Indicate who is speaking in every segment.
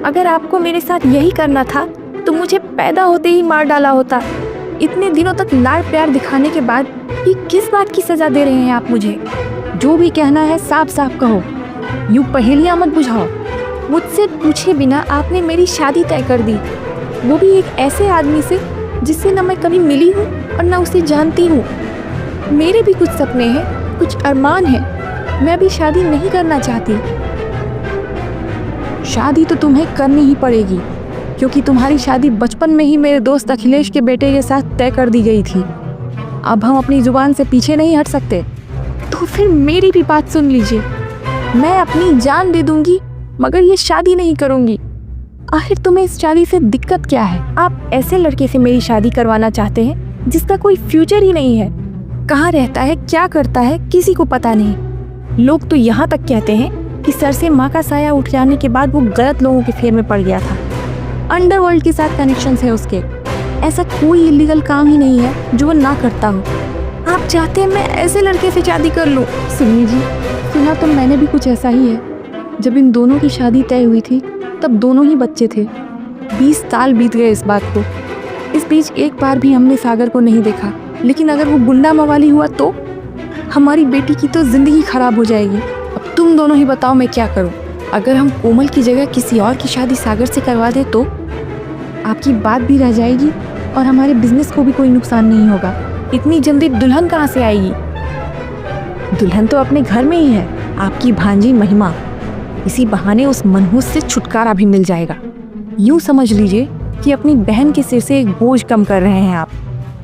Speaker 1: अगर आपको मेरे साथ यही करना था तो मुझे पैदा होते ही मार डाला होता। इतने दिनों तक लाड़ प्यार दिखाने के बाद ये किस बात की सजा दे रहे हैं आप मुझे? जो भी कहना है साफ साफ कहो, यूं पहेलियां मत बुझाओ। मुझसे पूछे बिना आपने मेरी शादी तय कर दी, वो भी एक ऐसे आदमी से जिससे न मैं कभी मिली हूँ और न उसे जानती हूँ। मेरे भी कुछ सपने हैं, कुछ अरमान हैं, मैं भी शादी नहीं करना चाहती। शादी तो तुम्हें करनी ही पड़ेगी, क्योंकि तुम्हारी शादी बचपन में ही मेरे दोस्त अखिलेश के बेटे के साथ तय कर दी गई थी। अब हम अपनी जुबान से पीछे नहीं हट सकते। तो फिर मेरी भी बात सुन लीजिए, मैं अपनी जान दे दूंगी मगर ये शादी नहीं करूंगी। आखिर तुम्हें इस शादी से दिक्कत क्या है? आप ऐसे लड़के से मेरी शादी करवाना चाहते हैं जिसका कोई फ्यूचर ही नहीं है। कहाँ रहता है, क्या करता है, किसी को पता नहीं। लोग तो यहाँ तक कहते हैं कि सर से माँ का साया उठ जाने के बाद वो गलत लोगों के फेर में पड़ गया था। अंडरवर्ल्ड के साथ कनेक्शंस है उसके। ऐसा कोई इलीगल काम ही नहीं है जो वो ना करता हो। आप चाहते हैं मैं ऐसे लड़के से शादी कर लूं? सुनिए जी, सुना तो मैंने भी कुछ ऐसा ही है। जब इन दोनों की शादी तय हुई थी तब दोनों ही बच्चे थे। 20 साल बीत गए इस बात को। इस बीच एक बार भी हमने सागर को नहीं देखा। लेकिन अगर वो गुंडा मवाली हुआ तो हमारी बेटी की तो जिंदगी खराब हो जाएगी। अब तुम दोनों ही बताओ मैं क्या करूं? अगर हम कोमल की जगह किसी और की शादी सागर से करवा दे तो आपकी बात भी रह जाएगी और हमारे बिजनेस को भी कोई नुकसान नहीं होगा। इतनी जल्दी दुल्हन कहाँ से आएगी? दुल्हन तो अपने घर में ही है, आपकी भांजी महिमा। इसी बहाने उस मनहूस से छुटकारा भी मिल जाएगा। यूं समझ लीजिए कि अपनी बहन के सिर से एक बोझ कम कर रहे हैं आप।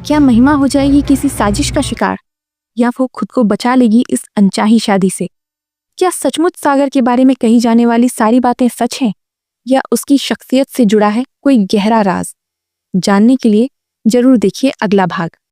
Speaker 1: क्या महिमा हो जाएगी किसी साजिश का शिकार, या वो खुद को बचा लेगी इस अनचाही शादी से? क्या सचमुच सागर के बारे में कही जाने वाली सारी बातें सच हैं, या उसकी शख्सियत से जुड़ा है कोई गहरा राज? जानने के लिए जरूर देखिए अगला भाग।